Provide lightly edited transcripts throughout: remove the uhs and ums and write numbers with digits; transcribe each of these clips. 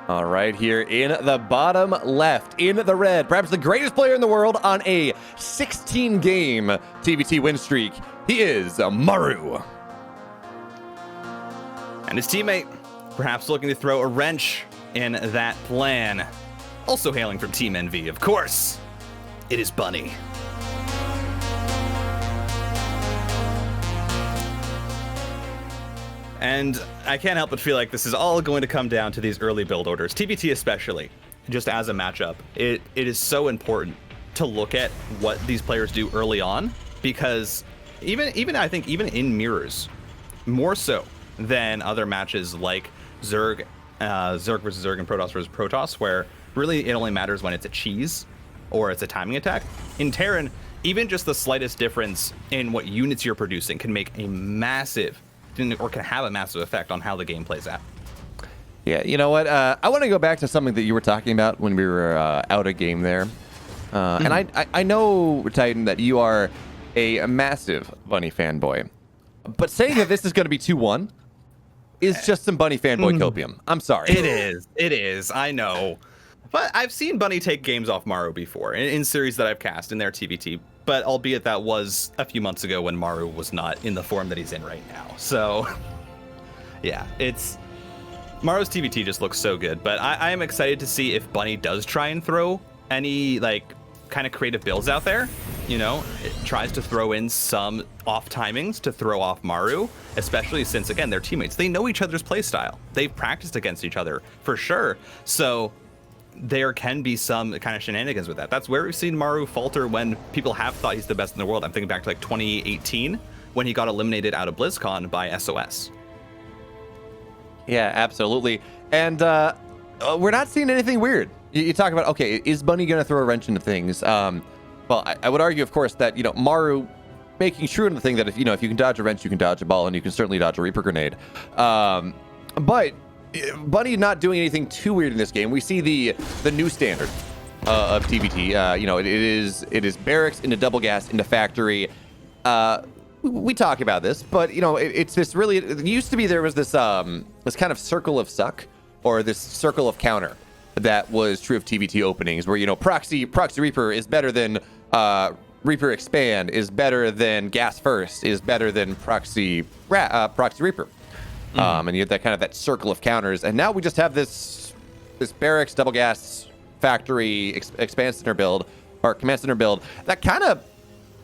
All right, here in the bottom left, in the red, perhaps the greatest player in the world on a 16-game TBT win streak. He is Maru. And his teammate, perhaps looking to throw a wrench in that plan. Also hailing from Team NV, of course, it is Bunny. And I can't help but feel like this is all going to come down to these early build orders, TBT especially, just as a matchup. It is so important to look at what these players do early on, because even I think even in mirrors, more so than other matches like Zerg versus Zerg and Protoss versus Protoss, where really it only matters when it's a cheese or it's a timing attack. In Terran, even just the slightest difference in what units you're producing can make a massive, or can have a massive effect on how the game plays out. Yeah, you know what? I want to go back to something that you were talking about when we were out of game there. And I know, Titan, that you are a massive Bunny fanboy. But saying that this is going to be 2-1 is just some Bunny fanboy copium. I'm sorry. It is. I know. But I've seen Bunny take games off Maru before in series that I've cast in their TBT. But albeit that was a few months ago when Maru was not in the form that he's in right now. So, yeah, Maru's TBT just looks so good. But I am excited to see if Bunny does try and throw any, like, kind of creative builds out there. You know, it tries to throw in some off timings to throw off Maru, especially since, again, they're teammates. They know each other's playstyle. They've practiced against each other, for sure. So there can be some kind of shenanigans with that. That's where we've seen Maru falter when people have thought he's the best in the world. I'm thinking back to like 2018 when he got eliminated out of BlizzCon by SOS. Yeah, absolutely. And we're not seeing anything weird. You talk about, okay, is Bunny going to throw a wrench into things? Well, I would argue, of course, that, you know, Maru making true to the thing that if you can dodge a wrench, you can dodge a ball, and you can certainly dodge a Reaper grenade. But Bunny not doing anything too weird in this game. We see the new standard of TBT. You know, it is barracks into double gas into factory. We talk about this, but you know, it's this really. It used to be there was this kind of circle of suck, or this circle of counter that was true of TBT openings, where, you know, proxy Reaper is better than Reaper expand, is better than gas first, is better than proxy Reaper. And you have that kind of that circle of counters, and now we just have this barracks double gas factory expand center build, or command center build, that kind of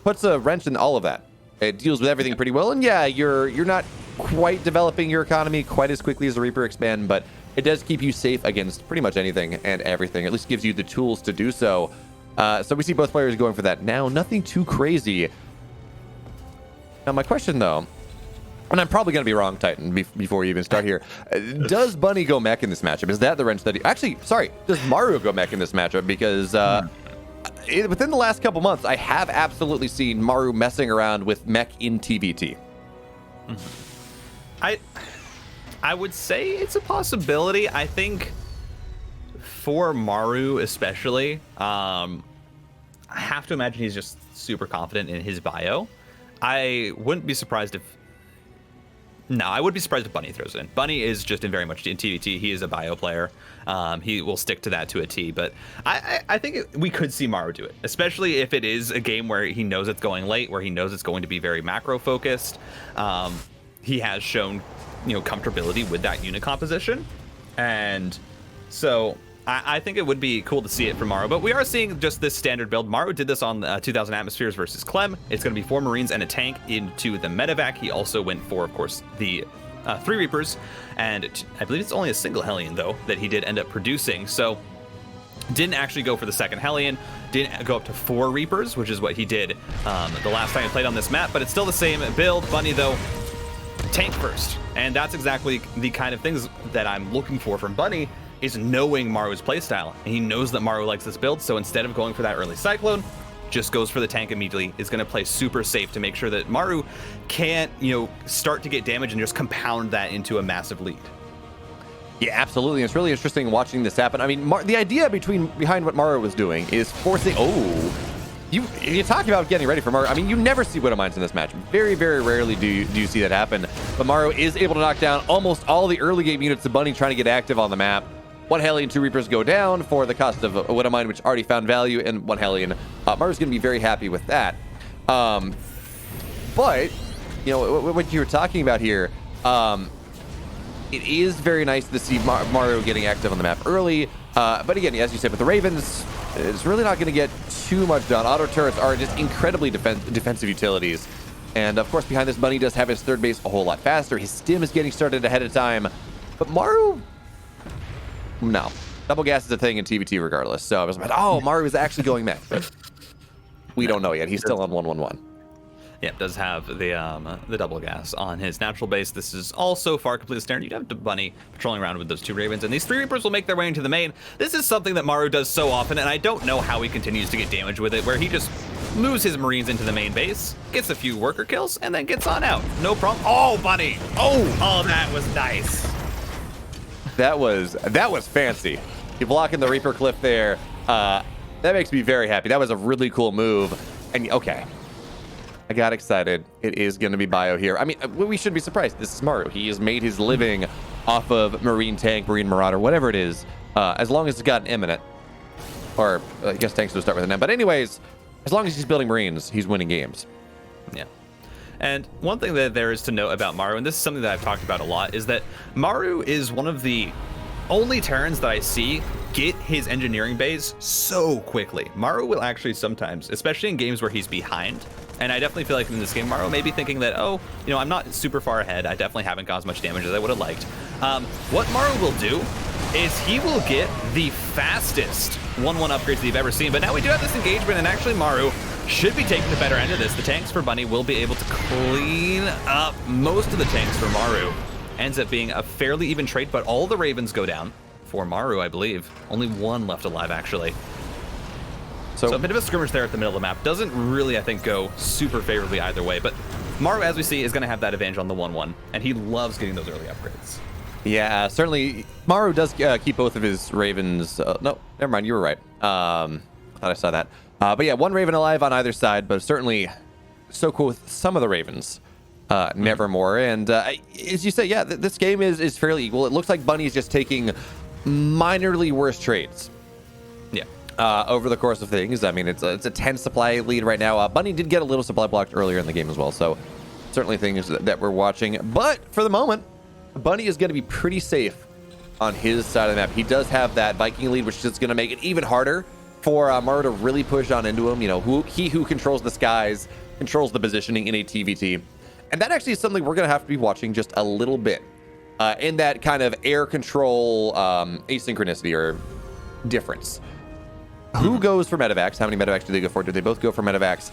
puts a wrench in all of that. It deals with everything pretty well, and yeah, you're not quite developing your economy quite as quickly as the Reaper expand, but it does keep you safe against pretty much anything and everything. At least gives you the tools to do so. So we see both players going for that now. Nothing too crazy. Now my question though, and I'm probably going to be wrong, Titan, before we even start here. Does Bunny go mech in this matchup? Is that the wrench that does Maru go mech in this matchup? Because within the last couple months, I have absolutely seen Maru messing around with mech in TBT. I would say it's a possibility. I think for Maru especially, I have to imagine he's just super confident in his bio. I wouldn't be surprised if Bunny throws it in. Bunny is just very much in TBT. He is a bio player. He will stick to that to a T. But I think we could see Maru do it, especially if it is a game where he knows it's going late, where he knows it's going to be very macro focused. He has shown, you know, comfortability with that unit composition, and so I think it would be cool to see it from Maru. But we are seeing just this standard build. Maru did this on 2000 Atmospheres versus Clem. It's going to be 4 Marines and a tank into the medevac. He also went for, of course, the 3 Reapers, and I believe it's only a single Hellion, though, that he did end up producing. So didn't actually go for the second Hellion, didn't go up to 4 Reapers, which is what he did the last time he played on this map, but it's still the same build. Bunny, though, tank first, and that's exactly the kind of things that I'm looking for from Bunny, is knowing Maru's playstyle, and he knows that Maru likes this build, so instead of going for that early Cyclone, just goes for the tank immediately, is going to play super safe to make sure that Maru can't, you know, start to get damage and just compound that into a massive lead. Yeah, absolutely. It's really interesting watching this happen. I mean, the idea behind what Maru was doing is forcing... You talk about getting ready for Maru. I mean, you never see Widow Mines in this match. Very, very rarely do you see that happen. But Maru is able to knock down almost all the early game units of Bunny trying to get active on the map. 1 Hellion, 2 Reapers go down for the cost of a Widow Mine, which already found value, and 1 Hellion. Maru's going to be very happy with that. But, you know, what you were talking about here, it is very nice to see Maru getting active on the map early. But again, as you said, with the Ravens, it's really not going to get too much done. Auto turrets are just incredibly defensive utilities. And of course, behind this, Bunny does have his third base a whole lot faster. His stim is getting started ahead of time. But Maru, no. Double gas is a thing in TVT regardless. So I was like, oh, Maru is actually going mech. But we don't know yet. He's still on 1-1-1. Yeah, does have the double gas on his natural base. This is all so far completely standard. You'd have the Bunny patrolling around with those 2 Ravens, and these 3 Reapers will make their way into the main. This is something that Maru does so often, and I don't know how he continues to get damage with it, where he just moves his Marines into the main base, gets a few worker kills, and then gets on out. No problem. Oh, Bunny! Oh, that was nice. That was fancy. You're blocking the Reaper cliff there. That makes me very happy. That was a really cool move. And okay. I got excited. It is going to be Bio here. I mean, we should be surprised. This is Maru. He has made his living off of Marine Tank, Marine Marauder, whatever it is, as long as it's got an M in it. Or I guess tanks will start with an M. But anyways, as long as he's building Marines, he's winning games. Yeah. And one thing that there is to note about Maru, and this is something that I've talked about a lot, is that Maru is one of the only Terrans that I see get his engineering base so quickly. Maru will actually sometimes, especially in games where he's behind, and I definitely feel like in this game, Maru may be thinking that, oh, you know, I'm not super far ahead. I definitely haven't got as much damage as I would have liked. What Maru will do is he will get the fastest 1-1 upgrades that you've ever seen. But now we do have this engagement, and actually Maru should be taking the better end of this. The tanks for Bunny will be able to clean up most of the tanks for Maru. Ends up being a fairly even trade, but all the Ravens go down for Maru, I believe. Only 1 left alive, actually. So a bit of a skirmish there at the middle of the map. Doesn't really, I think, go super favorably either way. But Maru, as we see, is going to have that advantage on the 1-1. And he loves getting those early upgrades. Yeah, certainly. Maru does keep both of his Ravens. No, never mind. You were right. Thought I saw that. But yeah, 1 Raven alive on either side. But certainly so cool with some of the Ravens. Nevermore. And as you say, yeah, this game is fairly equal. It looks like Bunny is just taking minorly worse trades. Yeah. Over the course of things. I mean, it's a 10 supply lead right now. Bunny did get a little supply blocked earlier in the game as well, so certainly things that we're watching. But for the moment, Bunny is going to be pretty safe on his side of the map. He does have that Viking lead, which is going to make it even harder for Maru to really push on into him. You know, who controls the skies, controls the positioning in a TVT. And that actually is something we're going to have to be watching just a little bit in that kind of air control asynchronicity or difference. Who goes for medevacs? How many medevacs do they go for? Do they both go for medevacs?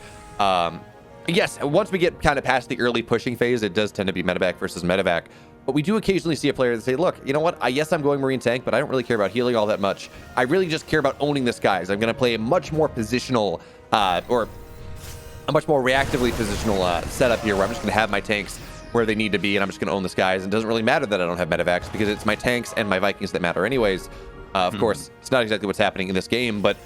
Yes, once we get kind of past the early pushing phase, it does tend to be medevac versus medevac. But we do occasionally see a player that say, look, you know what? Yes, I'm going Marine Tank, but I don't really care about healing all that much. I really just care about owning the skies. I'm going to play a much more positional or a much more reactively positional setup here where I'm just going to have my tanks where they need to be and I'm just going to own the skies. And it doesn't really matter that I don't have medevacs because it's my tanks and my Vikings that matter anyways. Of course, it's not exactly what's happening in this game, but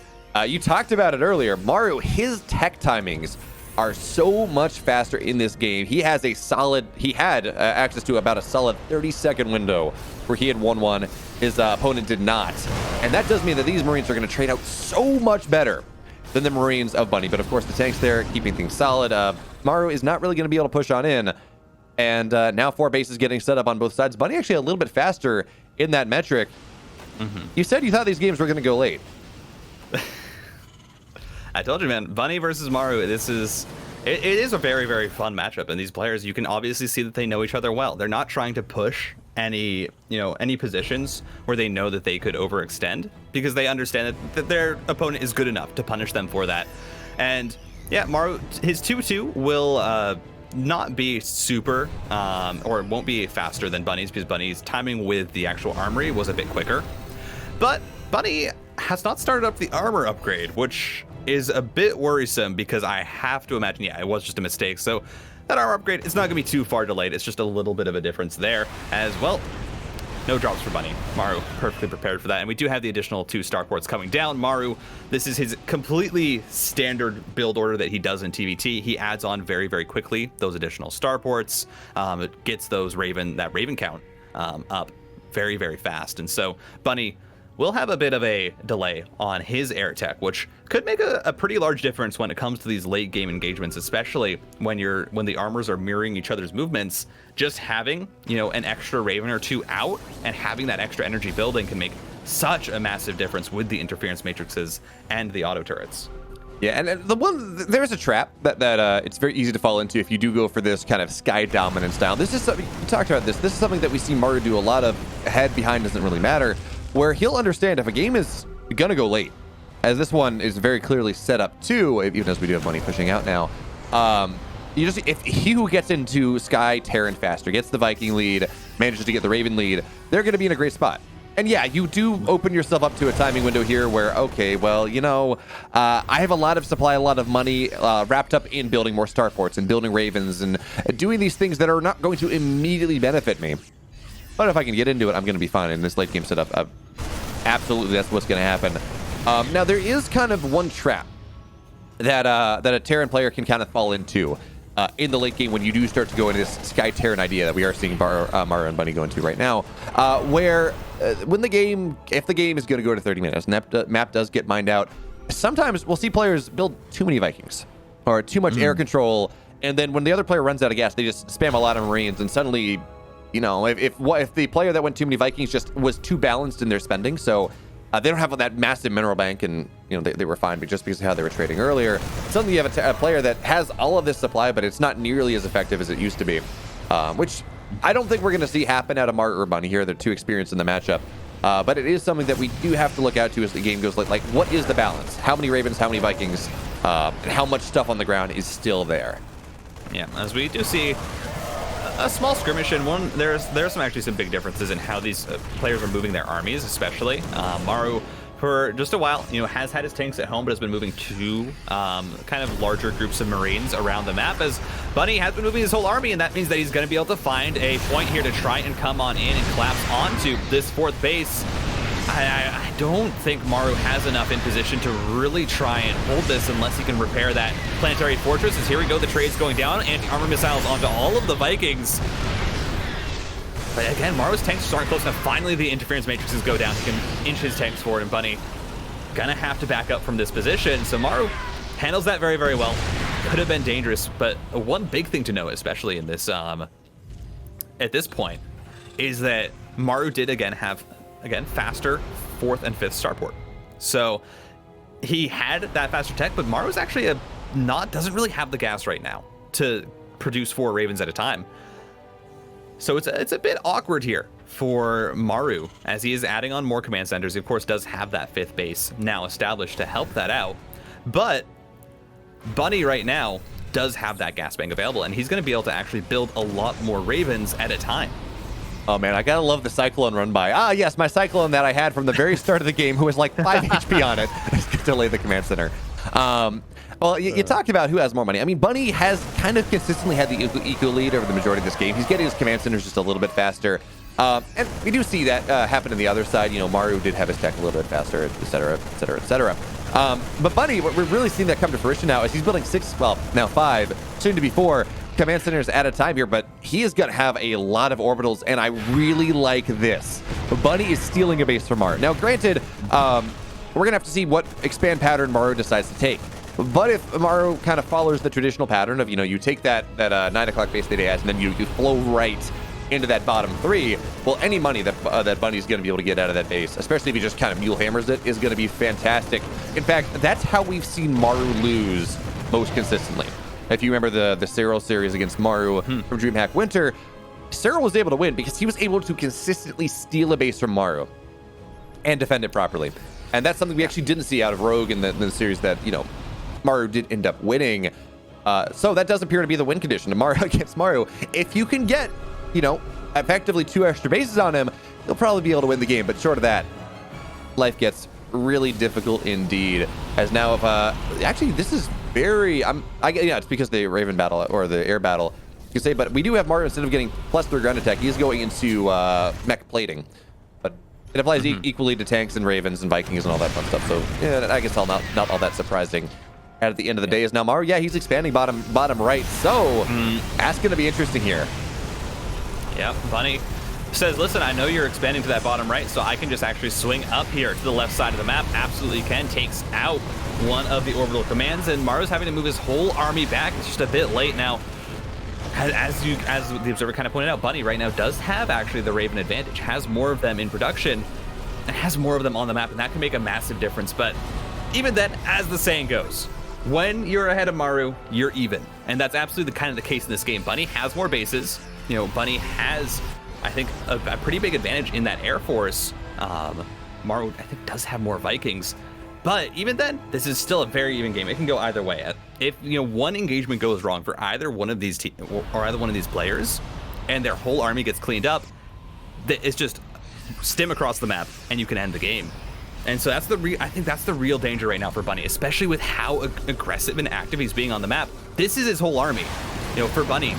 you talked about it earlier. Maru, his tech timings are so much faster in this game. He has he had access to about a solid 30-second window where he had 1-1. His opponent did not. And that does mean that these Marines are going to trade out so much better than the Marines of Bunny. But of course, the tanks there keeping things solid. Maru is not really going to be able to push on in. And now 4 bases getting set up on both sides. Bunny actually a little bit faster in that metric. You said you thought these games were going to go late. I told you, man. Bunny versus Maru. It is a very, very fun matchup, and these players, you can obviously see that they know each other well. They're not trying to push any positions where they know that they could overextend because they understand that their opponent is good enough to punish them for that. And yeah, Maru, his 2-2 will not be super or it won't be faster than Bunny's because Bunny's timing with the actual armory was a bit quicker. But Bunny has not started up the armor upgrade, which is a bit worrisome because I have to imagine, yeah, it was just a mistake. So that armor upgrade, it's not going to be too far delayed. It's just a little bit of a difference there as well. No drops for Bunny. Maru perfectly prepared for that. And we do have the additional 2 starports coming down. Maru, this is his completely standard build order that he does in TVT. He adds on very, very quickly those additional starports. It gets that Raven count up very, very fast. And so Bunny will have a bit of a delay on his air tech, which could make a pretty large difference when it comes to these late game engagements, especially when the armors are mirroring each other's movements. Just having, you know, an extra Raven or two out and having that extra energy building can make such a massive difference with the interference matrices and the auto turrets. Yeah, and there's a trap that it's very easy to fall into if you do go for this kind of sky dominant style. This is something, we talked about this is something that we see Maru do a lot of. Head behind doesn't really matter, where he'll understand if a game is gonna go late, as this one is very clearly set up to, even as we do have money pushing out now. If he who gets into Sky Terran faster, gets the Viking lead, manages to get the Raven lead, they're gonna be in a great spot. And yeah, you do open yourself up to a timing window here where, okay, well, you know, I have a lot of supply, a lot of money wrapped up in building more starports and building Ravens and doing these things that are not going to immediately benefit me. But if I can get into it, I'm going to be fine in this late game setup. Absolutely, that's what's going to happen. Now, there is kind of one trap that a Terran player can kind of fall into in the late game when you do start to go into this Sky Terran idea that we are seeing Maru and Bunny go into right now, where if the game is going to go to 30 minutes, map does get mined out. Sometimes we'll see players build too many Vikings or too much air control, and then when the other player runs out of gas, they just spam a lot of Marines, and suddenly, you know, if the player that went too many Vikings just was too balanced in their spending, so they don't have that massive mineral bank, and you know they were fine, but just because of how they were trading earlier, suddenly you have a player that has all of this supply, but it's not nearly as effective as it used to be, which I don't think we're going to see happen out of Maru or Bunny here. They're too experienced in the matchup, but it is something that we do have to look out to as the game goes. Like what is the balance? How many Ravens? How many Vikings? And how much stuff on the ground is still there? Yeah, as we do see a small skirmish, and there's some big differences in how these players are moving their armies, especially Maru. For just a while, you know, has had his tanks at home, but has been moving two kind of larger groups of Marines around the map, as Bunny has been moving his whole army, and that means that he's going to be able to find a point here to try and come on in and collapse onto this fourth base. I don't think Maru has enough in position to really try and hold this unless he can repair that planetary fortress. As here we go, the trade's going down, anti-armor missiles onto all of the Vikings. But again, Maru's tanks are starting close enough. Finally, the interference matrices go down. He can inch his tanks forward, and Bunny gonna have to back up from this position. So Maru handles that very, very well. Could have been dangerous, but one big thing to note, especially in this, at this point, is that Maru did have faster 4th and 5th starport. So he had that faster tech, but Maru's actually doesn't really have the gas right now to produce 4 Ravens at a time. So it's a bit awkward here for Maru, as he is adding on more command centers. He, of course, does have that 5th base now established to help that out. But Bunny right now does have that gas bank available, and he's going to be able to actually build a lot more Ravens at a time. Oh man, I gotta love the Cyclone run by. Ah yes, my Cyclone that I had from the very start of the game, who has like 5 HP on it, to lay the command center. Well, you talked about who has more money. I mean, Bunny has kind of consistently had the eco lead over the majority of this game. He's getting his command centers just a little bit faster. And we do see that happen on the other side. You know, Maru did have his tech a little bit faster, et cetera, et cetera, et cetera. But Bunny, what we're really seeing that come to fruition now is he's building 6, well, now 5, soon to be 4 command centers at a time here, but he is going to have a lot of orbitals, and I really like this. Bunny is stealing a base from Maru. Now, granted, we're going to have to see what expand pattern Maru decides to take. But if Maru kind of follows the traditional pattern of, you know, you take that 9 o'clock base that he has, and then you flow right into that bottom 3, well, any money that Bunny's going to be able to get out of that base, especially if he just kind of mule hammers it, is going to be fantastic. In fact, that's how we've seen Maru lose most consistently. If you remember the Cyril series against Maru from DreamHack Winter, Cyril was able to win because he was able to consistently steal a base from Maru and defend it properly. And that's something we actually didn't see out of Rogue in the series that, you know, Maru did end up winning. So that does appear to be the win condition to Maru against Maru. If you can get, you know, effectively 2 extra bases on him, you'll probably be able to win the game. But short of that, life gets really difficult indeed. As now, if actually this is very, it's because the Raven battle or the air battle, you can say. But we do have Maru, instead of getting +3 ground attack, he's going into mech plating. But it applies equally to tanks and Ravens and Vikings and all that fun stuff. So yeah, I guess not all that surprising. At the end of the day is now Maru. Yeah, he's expanding bottom right. So that's going to be interesting here. Yeah, Bunny says, listen, I know you're expanding to that bottom right, so I can just actually swing up here to the left side of the map. Absolutely can. Takes out one of the orbital commands, and Maru's having to move his whole army back. It's just a bit late now. As the observer kind of pointed out, Bunny right now does have actually the Raven advantage, has more of them in production, and has more of them on the map, and that can make a massive difference. But even then, as the saying goes, when you're ahead of Maru, you're even. And that's absolutely kind of the case in this game. Bunny has more bases. You know, Bunny has, I think, a pretty big advantage in that Air Force. Maru, I think, does have more Vikings. But even then, this is still a very even game. It can go either way. If one engagement goes wrong for either one of these or either one of these players, and their whole army gets cleaned up, it's just stim across the map, and you can end the game. And so that's I think that's the real danger right now for Bunny, especially with how aggressive and active he's being on the map. This is his whole army. For Bunny,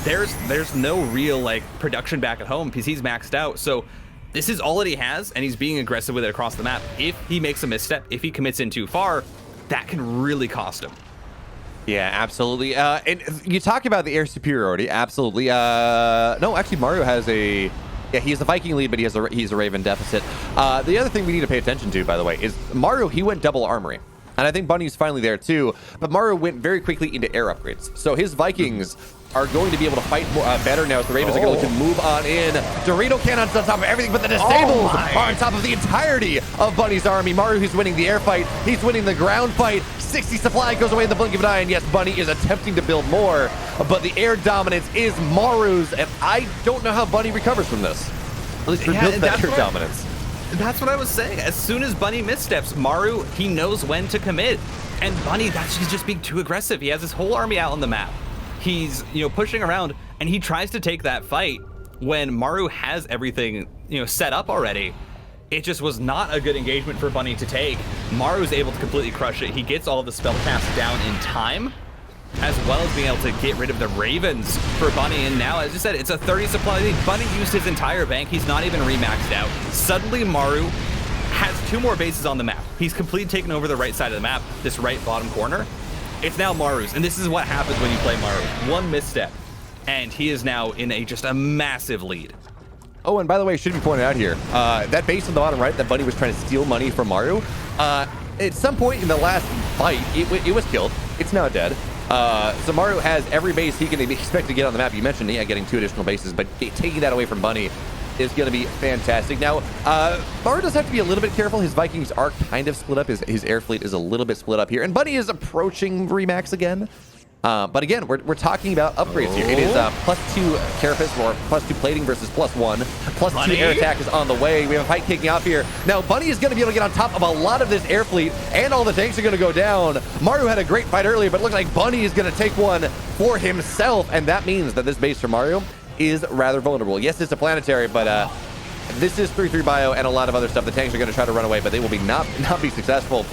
there's no real production back at home because he's maxed out. So this is all that he has, and he's being aggressive with it across the map. If he makes a misstep, if he commits in too far, that can really cost him. Yeah, absolutely. And you talk about the air superiority. Absolutely. No, actually, Maru has a... Yeah, he's the Viking lead, but he's a Raven deficit. The other thing we need to pay attention to, by the way, is Maru, he went double armory. And I think Bunny's finally there too. But Maru went very quickly into air upgrades. So his Vikings are going to be able to fight more, better now as the Ravens are going to move on in. Dorito cannons on top of everything, but the disables are on top of the entirety of Bunny's army. Maru, who's winning the air fight. He's winning the ground fight. 60 supply goes away in the blink of an eye, and yes, Bunny is attempting to build more, but the air dominance is Maru's, and I don't know how Bunny recovers from this. At least for that air dominance. That's what I was saying. As soon as Bunny missteps, Maru, he knows when to commit. And Bunny, he's just being too aggressive. He has his whole army out on the map. He's, pushing around, and he tries to take that fight when Maru has everything, set up already. It just was not a good engagement for Bunny to take. Maru's able to completely crush it. He gets all of the spell casts down in time, as well as being able to get rid of the Ravens for Bunny. And now, as you said, it's a 30 supply lead. Bunny used his entire bank. He's not even remaxed out. Suddenly, Maru has 2 more bases on the map. He's completely taken over the right side of the map, this right bottom corner. It's now Maru's, and this is what happens when you play Maru. One misstep, and he is now in just a massive lead. Oh, and by the way, it should be pointed out here, that base on the bottom right that Bunny was trying to steal money from Maru, at some point in the last fight, it was killed. It's now dead. So Maru has every base he can expect to get on the map. You mentioned, getting 2 additional bases, but taking that away from Bunny is going to be fantastic. Now, Maru does have to be a little bit careful. His Vikings are kind of split up. His air fleet is a little bit split up here, and Bunny is approaching Remax again. But again, we're talking about upgrades here. It is +2 Carapace or +2 plating versus +1. +2 air attack is on the way. We have a fight kicking off here. Now, Bunny is going to be able to get on top of a lot of this air fleet, and all the tanks are going to go down. Maru had a great fight earlier, but it looks like Bunny is going to take one for himself, and that means that this base for Maru is rather vulnerable. Yes, it's a planetary, but this is 3-3 bio and a lot of other stuff. The tanks are going to try to run away, but they will be not be successful.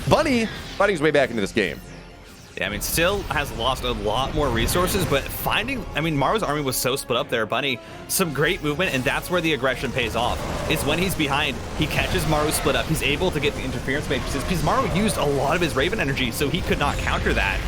Bunny fighting his way back into this game. Yeah, still has lost a lot more resources, but Maru's army was so split up there. Bunny, some great movement, and that's where the aggression pays off. It's when he's behind, he catches Maru split up. He's able to get the interference matrices because Maru used a lot of his Raven energy, so he could not counter that.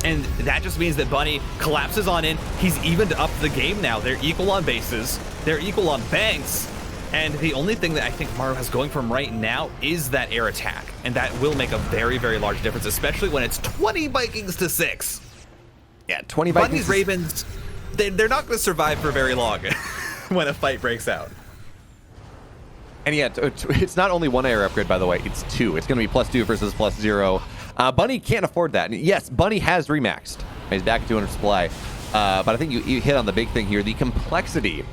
And that just means that Bunny collapses on in. He's evened up the game now. They're equal on bases. They're equal on banks. And the only thing that I think Maru has going from right now is that air attack. And that will make a very, very large difference, especially when it's 20 Vikings to 6. Yeah, 20 Vikings. Bunny's Ravens, they're not going to survive for very long when a fight breaks out. And yeah, it's not only 1 air upgrade, by the way. It's 2. It's going to be +2 versus +0. Bunny can't afford that. Yes, Bunny has remaxed. He's back at 200 supply. But I think you hit on the big thing here. The complexity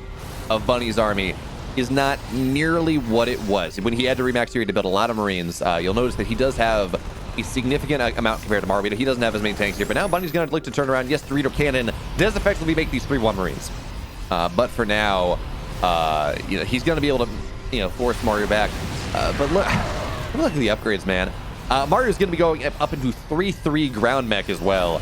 of Bunny's army is not nearly what it was. When he had to remax here, he had to build a lot of Marines. You'll notice that he does have a significant amount compared to Maru. He doesn't have as many tanks here, but now Bunny's going to look to turn around. Yes, the Dorito cannon does effectively make these 3-1 Marines. But for now, he's going to be able to, force Maru back. But look at the upgrades, man. Maru is going to be going up into 3-3 ground mech as well.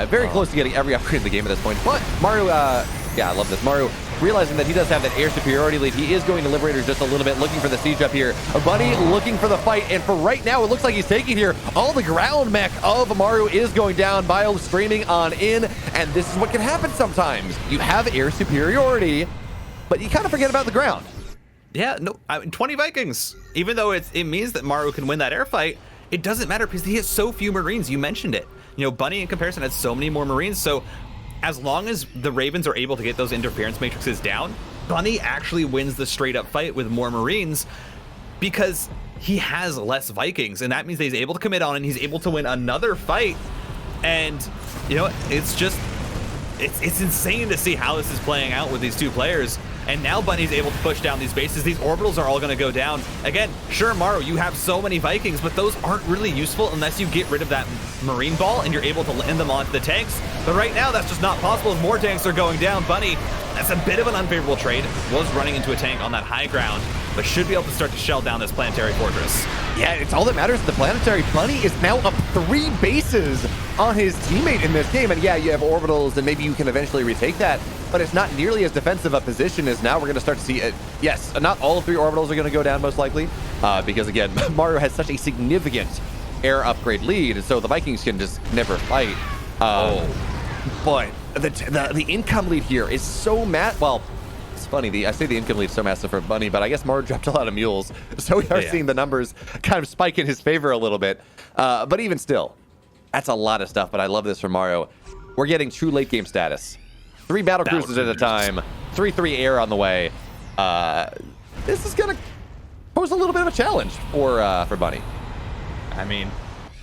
Very close to getting every upgrade in the game at this point. But Maru, I love this. Maru, realizing that he does have that air superiority lead, he is going to Liberators just a little bit, looking for the siege up here. Bunny looking for the fight, and for right now, it looks like he's taking here. All the ground mech of Maru is going down. Bio streaming on in, and this is what can happen sometimes. You have air superiority, but you kind of forget about the ground. Yeah, no, 20 Vikings. Even though it means that Maru can win that air fight, it doesn't matter because he has so few Marines. You mentioned it. You know, Bunny in comparison has so many more Marines. So as long as the Ravens are able to get those interference matrices down, Bunny actually wins the straight up fight with more Marines because he has less Vikings. And that means that he's able to commit on and he's able to win another fight. And, you know, it's just, it's insane to see how this is playing out with these two players. And now Bunny's able to push down these bases. These orbitals are all going to go down. Again, sure, Maru, you have so many Vikings, but those aren't really useful unless you get rid of that Marine ball and you're able to land them onto the tanks. But right now, that's just not possible as more tanks are going down. Bunny, that's a bit of an unfavorable trade. Was running into a tank on that high ground, but should be able to start to shell down this planetary fortress. Yeah, it's all that matters. The planetary Bunny is now up 3 bases on his teammate in this game. And yeah, you have orbitals, and maybe you can eventually retake that. But it's not nearly as defensive a position as now we're going to start to see it. Yes, not all 3 orbitals are going to go down most likely, because again, Maru has such a significant air upgrade lead, and so the Vikings can just never fight. But the income lead here is so well, it's funny. I say the income lead is so massive for Bunny, but I guess Maru dropped a lot of mules, so we are seeing the numbers kind of spike in his favor a little bit. But even still, that's a lot of stuff. But I love this from Maru. We're getting true late game status. 3 battle cruisers at a time, 3-3 air on the way. This is gonna pose a little bit of a challenge for Bunny. I mean,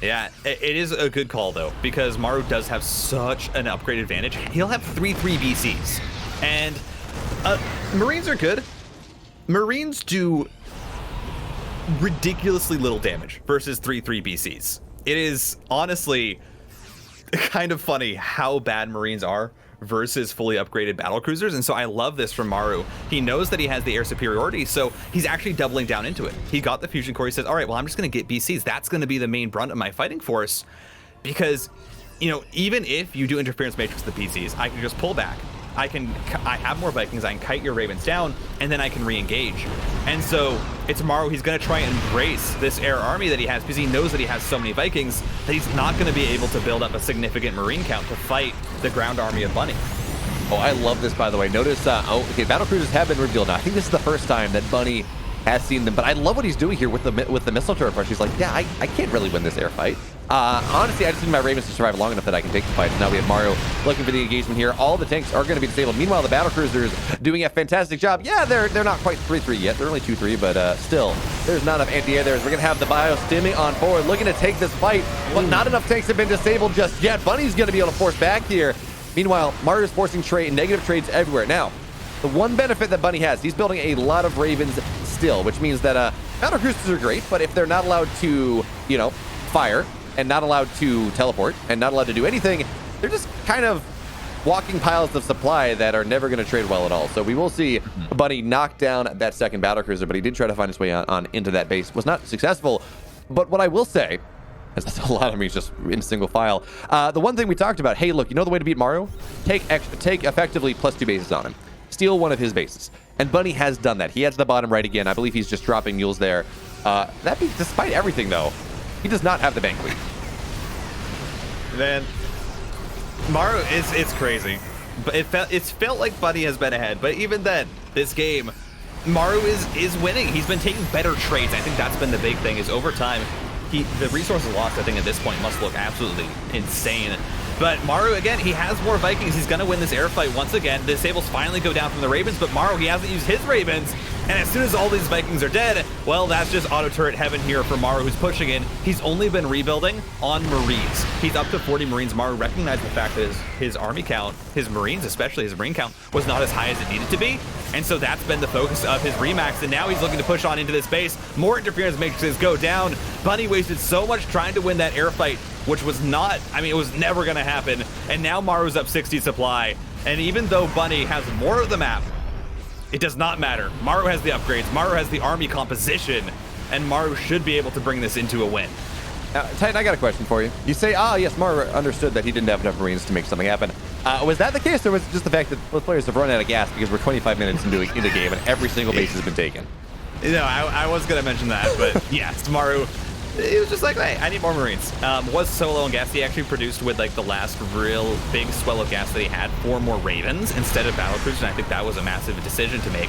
yeah, it is a good call though, because Maru does have such an upgrade advantage. He'll have 3-3 BCs, and Marines are good. Marines do ridiculously little damage versus 3-3 BCs. It is honestly kind of funny how bad Marines are versus fully upgraded battle cruisers. And so I love this from Maru. He knows that he has the air superiority, so he's actually doubling down into it. He got the fusion core. He says, all right, well, I'm just going to get BCs. That's going to be the main brunt of my fighting force, because, you know, even if you do interference matrix the BCs, I can just pull back. I have more Vikings. I can kite your Ravens down, and then I can re-engage. And so it's Maru. He's going to try and embrace this air army that he has, because he knows that he has so many Vikings that he's not going to be able to build up a significant Marine count to fight the ground army of Bunny. Oh, I love this, by the way. Notice, okay, battle cruisers have been revealed now. I think this is the first time that Bunny has seen them, but I love what he's doing here with the missile turret approach. He's like, yeah, I can't really win this air fight. Honestly, I just need my Ravens to survive long enough that I can take the fight. Now we have Maru looking for the engagement here. All the tanks are going to be disabled. Meanwhile, the battle cruisers doing a fantastic job. Yeah, they're not quite 3-3 yet. They're only 2-3, but still, there's not enough anti-air there. We're going to have the bio stimming on forward, looking to take this fight, but not enough tanks have been disabled just yet. Bunny's going to be able to force back here. Meanwhile, Maru is forcing negative trades everywhere. Now, the one benefit that Bunny has, he's building a lot of Ravens still, which means that battle cruisers are great, but if they're not allowed to, you know, fire, and not allowed to teleport, and not allowed to do anything, they're just kind of walking piles of supply that are never going to trade well at all. So we will see Bunny knock down that second battle cruiser, but he did try to find his way on into that base. Was not successful. But what I will say, as that's a lot of me just in single file, the one thing we talked about, hey, look, you know the way to beat Maru? Take effectively +2 bases on him. Steal one of his bases. And Bunny has done that. He has the bottom right again. I believe he's just dropping mules there. Despite everything, though, he does not have the bank lead. Man, Maru, it's crazy. But it's felt like Bunny has been ahead. But even then, this game, Maru is winning. He's been taking better trades. I think that's been the big thing, is over time, the resources lost, I think, at this point must look absolutely insane. But Maru, again, he has more Vikings. He's going to win this air fight once again. The disables finally go down from the Ravens, but Maru, he hasn't used his Ravens. And as soon as all these Vikings are dead, well, that's just auto turret heaven here for Maru, who's pushing in. He's only been rebuilding on Marines. He's up to 40 Marines. Maru recognized the fact that his army count, his Marines, especially his Marine count, was not as high as it needed to be. And so that's been the focus of his remax. And now he's looking to push on into this base. More interference matrices go down. Bunny wasted so much trying to win that air fight, which was not, I mean, it was never going to happen. And now Maru's up 60 supply. And even though Bunny has more of the map, it does not matter. Maru has the upgrades. Maru has the army composition. And Maru should be able to bring this into a win. Titan, I got a question for you. You say, yes, Maru understood that he didn't have enough Marines to make something happen. Was that the case, or was it just the fact that both players have run out of gas because we're 25 minutes into the game and every single base has been taken? No, I was going to mention that, but yes, Maru, He was just like, hey, I need more Marines. Was so low on gas, he actually produced with like the last real big swell of gas that he had 4 more Ravens instead of battlecruisers, and I think that was a massive decision to make.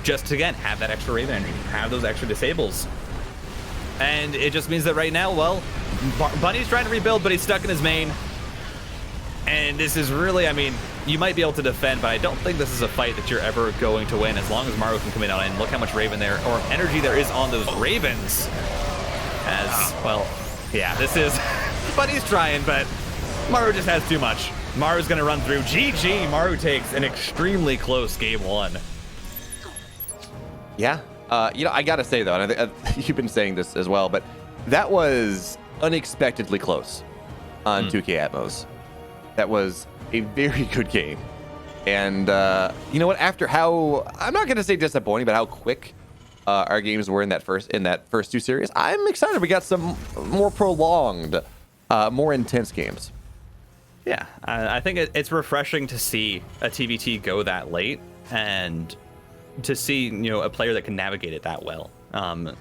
Just to, again, have that extra Raven engine, have those extra disables. And it just means that right now, well, Bunny's trying to rebuild, but he's stuck in his main. And this is really, I mean, you might be able to defend, but I don't think this is a fight that you're ever going to win as long as Maru can come in on it. And look how much Raven there, or energy there is on those Ravens. As, well, yeah, this is, Bunny's trying, but Maru just has too much. Maru's going to run through. GG, Maru takes an extremely close game 1. Yeah. You know, I got to say, though, and you've been saying this as well, but that was unexpectedly close on 2K Atmos. That was a very good game. And you know what? After how, I'm not going to say disappointing, but how quick our games were in that first 2 series, I'm excited. We got some more prolonged, more intense games. Yeah, I think it's refreshing to see a TVT go that late and to see, you know, a player that can navigate it that well.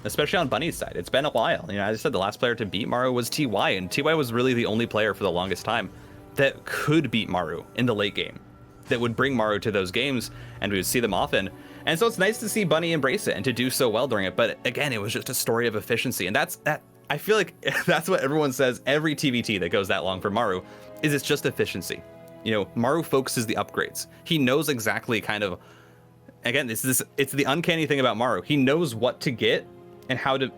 Especially on Bunny's side. It's been a while. You know, as I said, the last player to beat Maru was TY, and TY was really the only player for the longest time that could beat Maru in the late game, that would bring Maru to those games, and we would see them often. And so it's nice to see Bunny embrace it and to do so well during it. But again, it was just a story of efficiency, and that's that. I feel like that's what everyone says every TVT that goes that long for Maru, is it's just efficiency. You know, Maru focuses the upgrades. He knows exactly kind of, again, it's the uncanny thing about Maru. He knows what to get and how to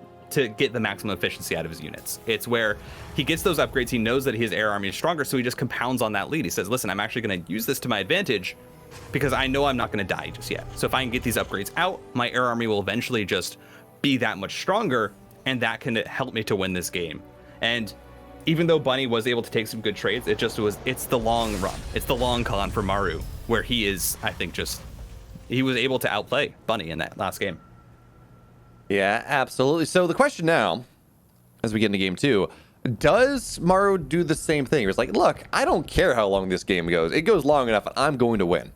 get the maximum efficiency out of his units. It's where he gets those upgrades. He knows that his air army is stronger, so he just compounds on that lead. He says, listen, I'm actually going to use this to my advantage because I know I'm not going to die just yet. So if I can get these upgrades out, my air army will eventually just be that much stronger, and that can help me to win this game. And even though Bunny was able to take some good trades, it's the long run. It's the long con for Maru, where he is, I think, he was able to outplay Bunny in that last game. Yeah, absolutely. So the question now, as we get into game 2, does Maru do the same thing? It's like, look, I don't care how long this game goes. It goes long enough, and I'm going to win.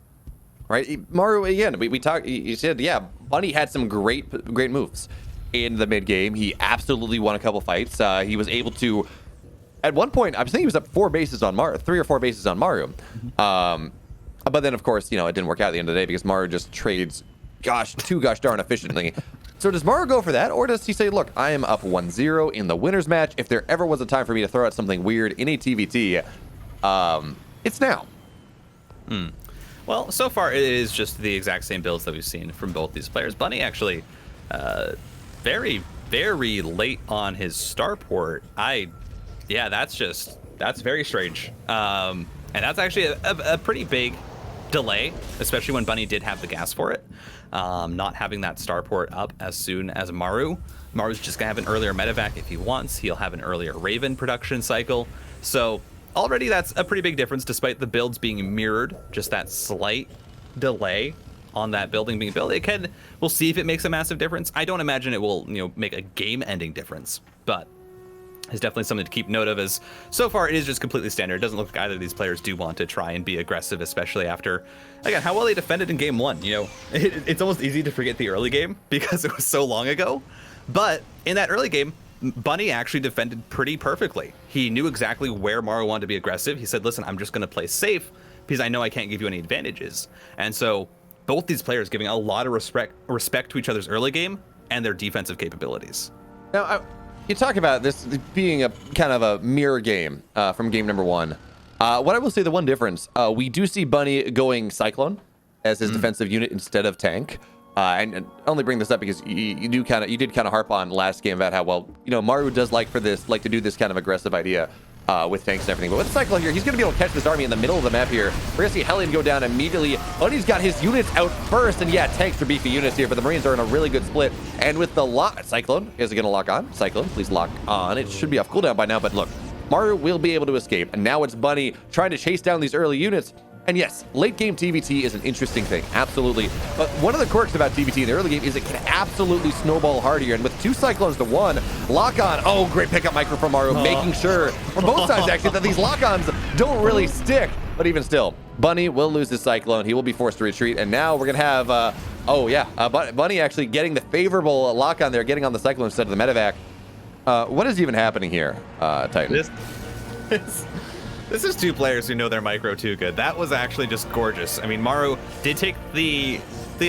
Right? Maru, again, we talked, you said, yeah, Bunny had some great moves in the mid game. He absolutely won a couple fights. He was able to, at one point, I was thinking he was up 4 bases on Maru, 3 or 4 bases on Maru. But then, of course, you know, it didn't work out at the end of the day because Maru just trades, gosh darn efficiently. So does Maru go for that, or does he say, look, I am up 1-0 in the winner's match. If there ever was a time for me to throw out something weird in a TVT, it's now. Well, so far it is just the exact same builds that we've seen from both these players. Bunny actually very, very late on his starport. Yeah, that's very strange. And that's actually a pretty big delay, especially when Bunny did have the gas for it. Not having that starport up as soon as Maru. Maru's just gonna have an earlier medevac if he wants. He'll have an earlier Raven production cycle. So already that's a pretty big difference, despite the builds being mirrored. Just that slight delay on that building being built. We'll see if it makes a massive difference. I don't imagine it will, you know, make a game-ending difference, but it's definitely something to keep note of, as so far it is just completely standard. It doesn't look like either of these players do want to try and be aggressive, especially after, again, how well they defended in game 1. You know, it's almost easy to forget the early game because it was so long ago. But in that early game, Bunny actually defended pretty perfectly. He knew exactly where Maru wanted to be aggressive. He said, listen, I'm just going to play safe because I know I can't give you any advantages. And so both these players giving a lot of respect to each other's early game and their defensive capabilities. Now, you talk about this being a kind of a mirror game from game number 1. What I will say, the one difference, we do see Bunny going Cyclone as his defensive unit instead of tank. And I only bring this up because you did kind of harp on last game about how, well, you know, Maru does like to do this kind of aggressive idea with tanks and everything. But with Cyclone here, he's going to be able to catch this army in the middle of the map here. We're going to see Hellion go down immediately. Bunny's got his units out first, and yeah, tanks are beefy units here, but the Marines are in a really good split. And with the Cyclone, is it going to lock on? Cyclone, please lock on. It should be off cooldown by now, but look, Maru will be able to escape, and now it's Bunny trying to chase down these early units. And yes, late game TVT is an interesting thing, absolutely. But one of the quirks about TVT in the early game is it can absolutely snowball hard here. And with 2 Cyclones to 1, lock on. Oh, great pickup micro from Maru, making sure, from both sides actually, that these lock-ons don't really stick. But even still, Bunny will lose his Cyclone. He will be forced to retreat. And now we're going to have, Bunny actually getting the favorable lock-on there, getting on the Cyclone instead of the medevac. What is even happening here, Titan? This is two players who know their micro too good. That was actually just gorgeous. I mean, Maru did take the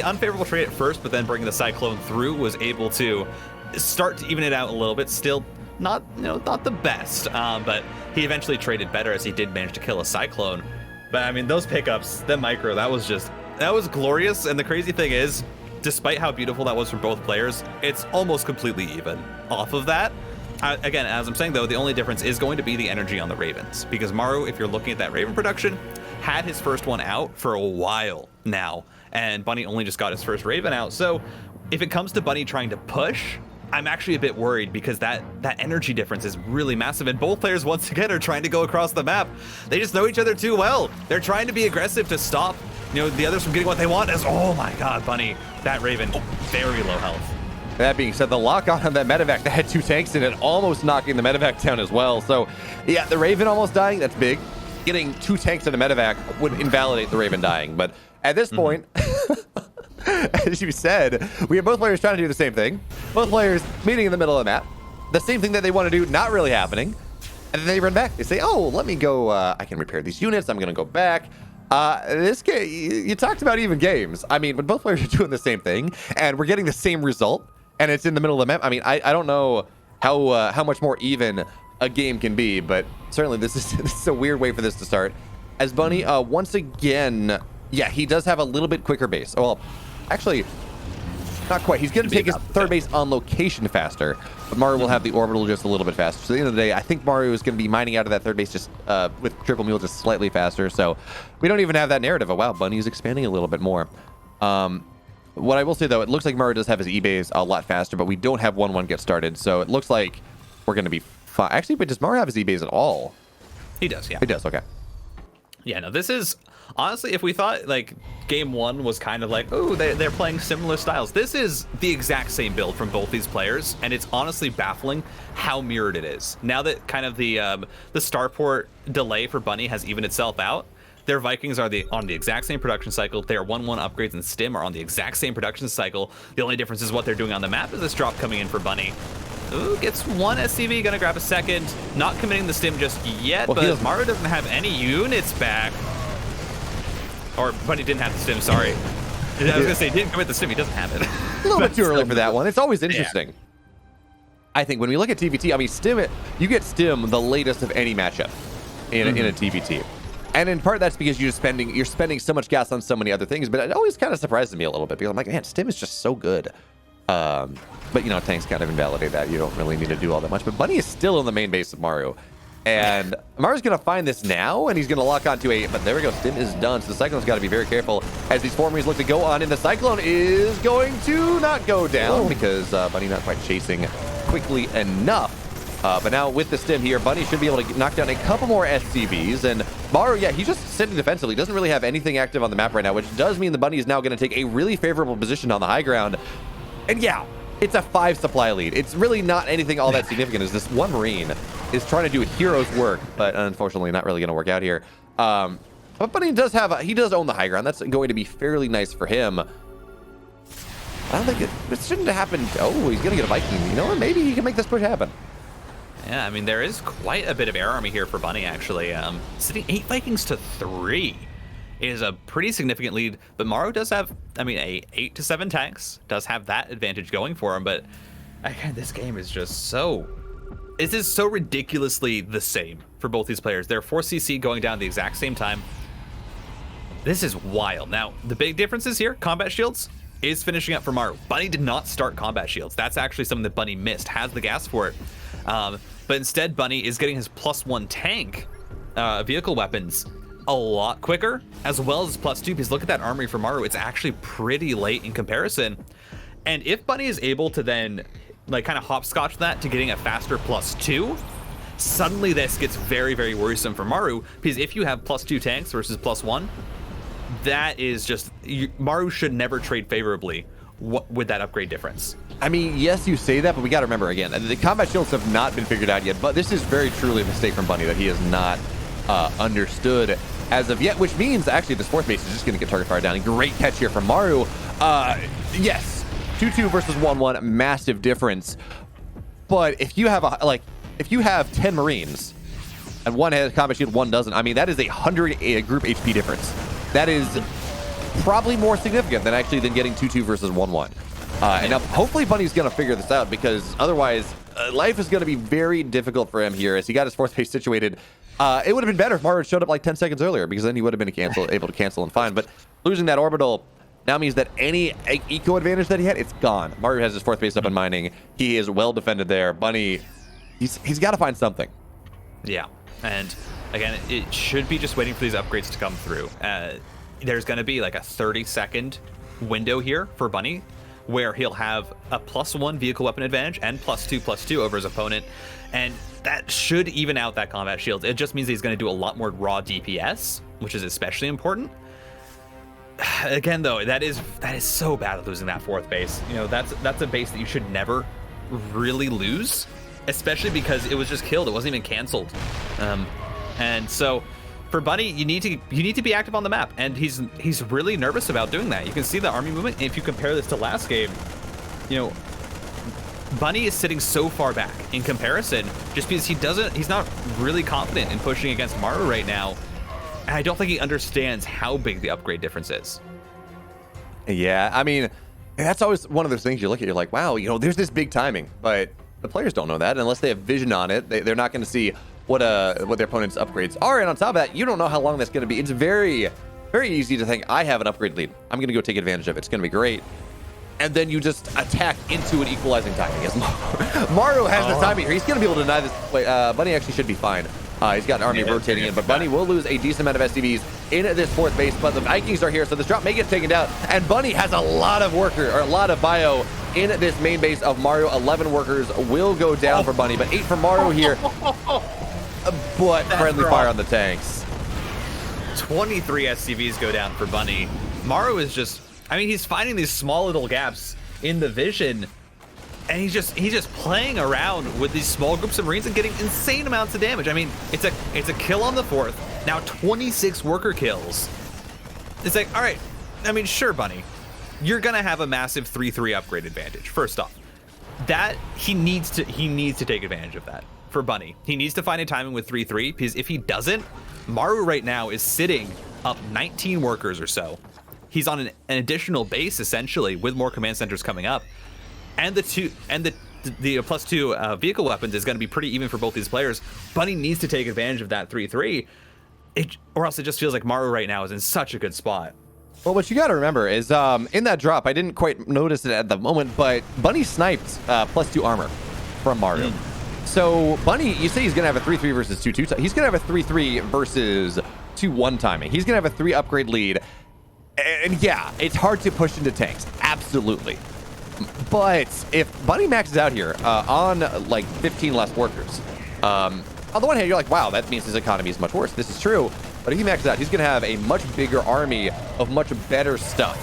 unfavorable trade at first, but then bringing the Cyclone through was able to start to even it out a little bit. Still not the best, but he eventually traded better as he did manage to kill a Cyclone. But I mean, those pickups, the micro, that was glorious. And the crazy thing is, despite how beautiful that was for both players, it's almost completely even off of that. Again, as I'm saying, though, the only difference is going to be the energy on the Ravens. Because Maru, if you're looking at that Raven production, had his first one out for a while now. And Bunny only just got his first Raven out. So if it comes to Bunny trying to push, I'm actually a bit worried because that energy difference is really massive. And both players, once again, are trying to go across the map. They just know each other too well. They're trying to be aggressive to stop the others from getting what they want. Oh my God, Bunny, that Raven, very low health. That being said, the lock-on on that medevac that had 2 tanks in it, almost knocking the medevac down as well. So, yeah, the Raven almost dying, that's big. Getting 2 tanks in the medevac would invalidate the Raven dying. But at this point, as you said, we have both players trying to do the same thing. Both players meeting in the middle of the map. The same thing that they want to do, not really happening. And then they run back. They say, oh, let me go, I can repair these units. I'm going to go back. This game, you talked about even games. I mean, when both players are doing the same thing and we're getting the same result, and it's in the middle of the map. I mean, I don't know how much more even a game can be, but certainly this is a weird way for this to start. As Bunny, once again, yeah, he does have a little bit quicker base. Well, actually, not quite. He's going to take his third base on location faster, but Maru will have the orbital just a little bit faster. So at the end of the day, I think Maru is going to be mining out of that third base just with Triple Mule just slightly faster. So we don't even have that narrative of, wow, Bunny is expanding a little bit more. What I will say, though, it looks like Maru does have his E-Bays a lot faster, but we don't have 1-1 get started, so it looks like we're going to be fine. Actually, but does Maru have his E-Bays at all? He does, yeah. He does, okay. Yeah, no, this is... Honestly, if we thought, like, game 1 was kind of like, oh, they're playing similar styles, this is the exact same build from both these players, and it's honestly baffling how mirrored it is. Now that kind of the starport delay for Bunny has evened itself out, their Vikings are on the exact same production cycle. Their 1-1 upgrades and Stim are on the exact same production cycle. The only difference is what they're doing on the map is this drop coming in for Bunny. Ooh, gets 1 SCV, gonna grab a second. Not committing the Stim just yet, well, but Maru doesn't have any units back. Or Bunny didn't have the Stim, sorry. I was gonna say, didn't commit the Stim, he doesn't have it. A little bit too early for that one. It's always interesting. Yeah. I think when we look at TVT, I mean, Stim, you get Stim the latest of any matchup in a TVT. And in part, that's because you're spending so much gas on so many other things. But it always kind of surprises me a little bit because I'm like, man, Stim is just so good. But, tanks kind of invalidate that. You don't really need to do all that much. But Bunny is still in the main base of Maru. And Maru's going to find this now, and he's going to lock onto a... But there we go. Stim is done. So the Cyclone's got to be very careful as these formations look to go on. And the Cyclone is going to not go down because Bunny not quite chasing quickly enough. But now with the Stim here, Bunny should be able to knock down a couple more SCVs. And Maru, yeah, he's just sitting defensively. Doesn't really have anything active on the map right now, which does mean the Bunny is now going to take a really favorable position on the high ground. And yeah, it's a 5 supply lead. It's really not anything all that significant as this one Marine is trying to do a hero's work, but unfortunately not really going to work out here. But Bunny does own the high ground. That's going to be fairly nice for him. I don't think it shouldn't have happened. Oh, he's going to get a Viking. You know what? Maybe he can make this push happen. Yeah, I mean, there is quite a bit of air army here for Bunny, actually. Sitting 8 Vikings to 3 is a pretty significant lead, but Maru does have, I mean, 8 to 7 tanks, does have that advantage going for him, but again, this game is just so... It is so ridiculously the same for both these players. They're 4 CC going down at the exact same time. This is wild. Now, the big differences here, combat shields is finishing up for Maru. Bunny did not start combat shields. That's actually something that Bunny missed, has the gas for it. But instead, Bunny is getting his +1 tank vehicle weapons a lot quicker, as well as +2, because look at that armory for Maru. It's actually pretty late in comparison. And if Bunny is able to then like kind of hopscotch that to getting a faster +2, suddenly this gets very, very worrisome for Maru, because if you have +2 tanks versus +1, that is just, Maru should never trade favorably with that upgrade difference. I mean, yes, you say that, but we got to remember, again, the combat shields have not been figured out yet, but this is very truly a mistake from Bunny that he has not understood as of yet, which means actually this 4th base is just going to get target fire down. And great catch here from Maru. Yes, 2-2 versus 1-1, massive difference. But if you have if you have 10 Marines and one has combat shield, one doesn't, I mean, that is 100 group HP difference. That is probably more significant than getting 2-2 versus 1-1. And now hopefully Bunny's going to figure this out, because otherwise life is going to be very difficult for him here as he got his fourth base situated. It would have been better if Maru showed up like 10 seconds earlier, because then he would have been able to cancel and fine. But losing that orbital now means that any eco advantage that he had, it's gone. Maru has his fourth base up in mining. He is well defended there. Bunny, he's got to find something. Yeah, and again, it should be just waiting for these upgrades to come through. There's going to be like a 30-second window here for Bunny, where he'll have a +1 vehicle weapon advantage and +2/+2 over his opponent, and that should even out that combat shield. It just means that he's going to do a lot more raw DPS, which is especially important. Again, though, that is so bad at losing that fourth base. You know, that's a base that you should never really lose, especially because it was just killed. It wasn't even canceled, and so for Bunny, you need to be active on the map, and he's really nervous about doing that. You can see the army movement. If you compare this to last game, you know, Bunny is sitting so far back in comparison, just because he's not really confident in pushing against Maru right now. And I don't think he understands how big the upgrade difference is. Yeah, I mean, that's always one of those things you look at, you're like, wow, you know, there's this big timing, but the players don't know that unless they have vision on it. They're not going to see what their opponent's upgrades are, and on top of that, you don't know how long that's going to be. It's very, very easy to think, I have an upgrade lead, I'm going to go take advantage of it, it's going to be great. And then you just attack into an equalizing timing. As Maru has the timing here. He's going to be able to deny this. Wait, Bunny actually should be fine. He's got an army rotating in, but Bunny will lose a decent amount of SCVs in this fourth base. But the Vikings are here, so this drop may get taken down. And Bunny has a lot of a lot of bio in this main base of Maru. 11 workers will go down for Bunny, but 8 for Maru here. But friendly fire on the tanks. 23 SCVs go down for Bunny. Maru is just, I mean, he's finding these small little gaps in the vision, and he's just playing around with these small groups of Marines and getting insane amounts of damage. I mean, it's a kill on the fourth, now 26 worker kills. It's like, all right, I mean, sure, Bunny, you're gonna have a massive 3-3 upgrade advantage. First off, that he needs to take advantage of that. For Bunny, he needs to find a timing with 3-3, because if he doesn't, Maru right now is sitting up 19 workers or so. He's on an additional base essentially, with more command centers coming up, and the +2 vehicle weapons is going to be pretty even for both these players. Bunny needs to take advantage of that 3-3, or else it just feels like Maru right now is in such a good spot. Well, what you got to remember is in that drop, I didn't quite notice it at the moment, but Bunny sniped +2 armor from Maru. So Bunny, you say he's going to have a 3-3 versus 2-2. He's going to have a 3-3 versus 2-1 timing. He's going to have a 3 upgrade lead. And yeah, it's hard to push into tanks. Absolutely. But if Bunny maxes out here on like 15 less workers, on the one hand, you're like, wow, that means his economy is much worse. This is true. But if he maxes out, he's going to have a much bigger army of much better stuff.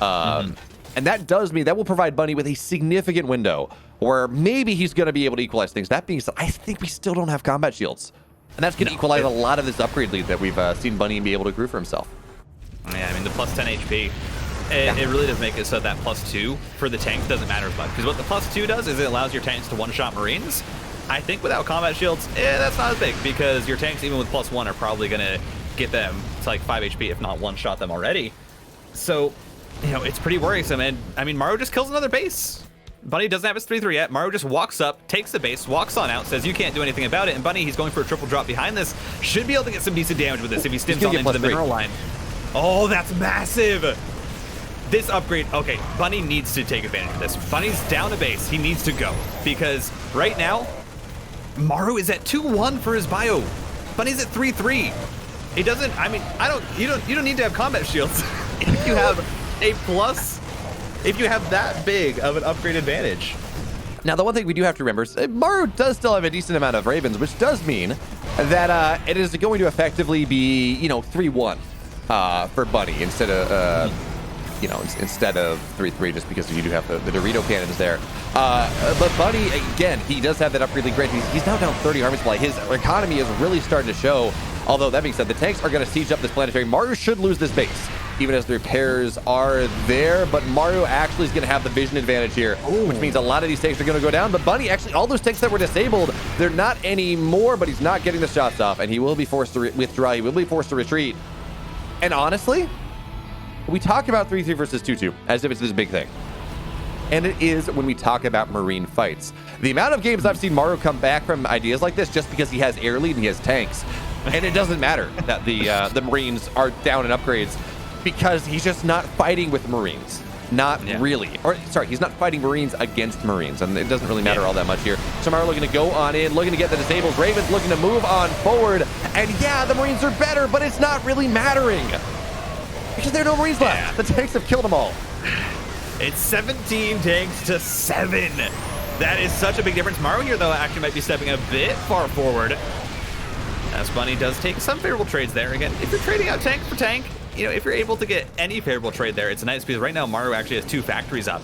And that does mean that will provide Bunny with a significant window where maybe he's going to be able to equalize things. That being said, I think we still don't have combat shields. And that's going to equalize a lot of this upgrade lead that we've seen Bunny be able to accrue for himself. Yeah, I mean, the +10 HP, it really does make it so that +2 for the tanks doesn't matter as much. Because what the +2 does is it allows your tanks to one-shot Marines. I think without combat shields, that's not as big, because your tanks, even with +1, are probably going to get them to like 5 HP, if not one-shot them already. So, you know, it's pretty worrisome. And, I mean, Maru just kills another base. Bunny doesn't have his 3-3 yet. Maru just walks up, takes the base, walks on out, says you can't do anything about it. And Bunny, he's going for a triple drop behind this. Should be able to get some decent damage with this if he stims on into the mineral line. Oh, that's massive. This upgrade, okay, Bunny needs to take advantage of this. Bunny's down a base. He needs to go, because right now, Maru is at 2-1 for his bio. Bunny's at 3-3. It doesn't, I mean, you don't need to have combat shields if you have a plus. If you have that big of an upgrade advantage. Now, the one thing we do have to remember is Maru does still have a decent amount of Ravens, which does mean that it is going to effectively be, you know, 3-1 for Bunny instead of, you know, instead of 3-3, just because you do have the Dorito cannons there. But Bunny, again, he does have that upgrade lead. Great. He's now down 30 army supply. His economy is really starting to show. Although, that being said, the tanks are going to siege up this planetary. Maru should lose this base. even as the repairs are there. But Maru actually is going to have the vision advantage here, which means a lot of these tanks are going to go down. But Bunny, actually, all those tanks that were disabled, they're not anymore, but he's not getting the shots off, and he will be forced to withdraw. He will be forced to retreat. And honestly, we talk about 3-3 versus 2-2 as if it's this big thing. And it is when we talk about Marine fights. The amount of games I've seen Maru come back from ideas like this just because he has air lead and he has tanks. And it doesn't matter that the Marines are down in upgrades, because he's just not fighting with Marines. Not really. Or, sorry, he's not fighting Marines against Marines, and it doesn't really matter all that much here. So Maru looking to go on in, looking to get the disabled. Raven's looking to move on forward. And yeah, the Marines are better, but it's not really mattering, because there are no Marines left. The tanks have killed them all. It's 17 tanks to 7. That is such a big difference. Maru here, though, actually might be stepping a bit far forward, as Bunny does take some favorable trades there. Again, if you're trading out tank for tank, you know, if you're able to get any favorable trade there, it's nice, because right now Maru actually has 2 factories up.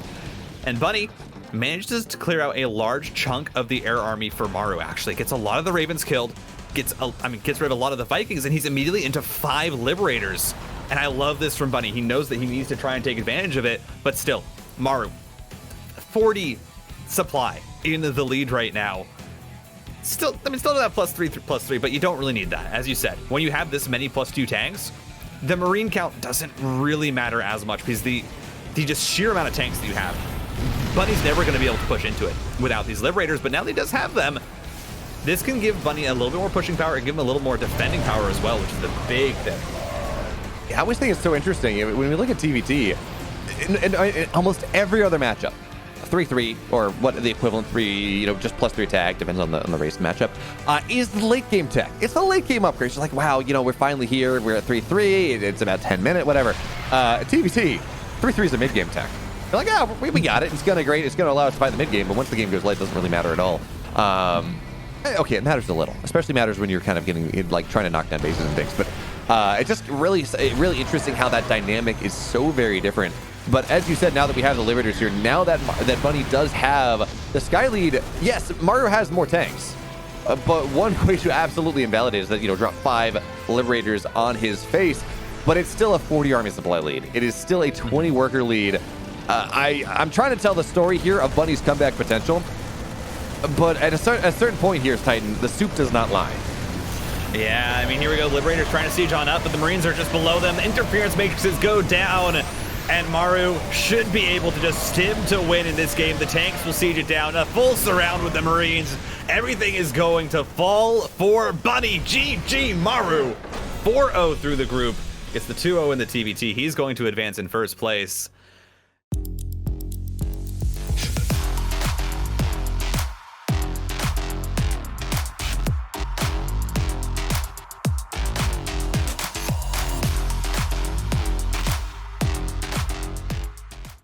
And Bunny manages to clear out a large chunk of the air army for Maru, actually. Gets a lot of the Ravens killed, gets rid of a lot of the Vikings, and he's immediately into 5 Liberators. And I love this from Bunny. He knows that he needs to try and take advantage of it, but still, Maru, 40 supply in the lead right now. Still that +3, but you don't really need that. As you said, when you have this many +2 tanks, the Marine count doesn't really matter as much, because the just sheer amount of tanks that you have, Bunny's never going to be able to push into it without these Liberators, but now that he does have them, this can give Bunny a little bit more pushing power and give him a little more defending power as well, which is the big thing. Yeah, I always think it's so interesting. When we look at TVT, in almost every other matchup, 3-3, or what the equivalent 3, you know, just +3 attack, depends on the race matchup, is the late game tech. It's the late game upgrades. You're like, wow, you know, we're finally here. We're at 3-3. It's about 10 minutes, whatever. TVT, 3-3 is a mid game tech. You're like, yeah, we got it. It's gonna great. It's gonna allow us to fight the mid game, but once the game goes late, it doesn't really matter at all. Okay, it matters a little. Especially matters when you're kind of getting, like, trying to knock down bases and things. But it's just really interesting how that dynamic is so very different. But as you said, now that we have the Liberators here, now that Bunny does have the Sky lead, yes, Maru has more tanks. But one way to absolutely invalidate is that, you know, drop 5 Liberators on his face, but it's still a 40 army supply lead. It is still a 20 worker lead. I'm trying to tell the story here of Bunny's comeback potential, but at a certain point here, Titan, the soup does not lie. Yeah, I mean, here we go. Liberators trying to siege on up, but the Marines are just below them. The interference matrices go down, and Maru should be able to just stim to win in this game. The tanks will siege it down. A full surround with the Marines. Everything is going to fall for Bunny. GG Maru. 4-0 through the group. It's the 2-0 in the TVT. He's going to advance in first place.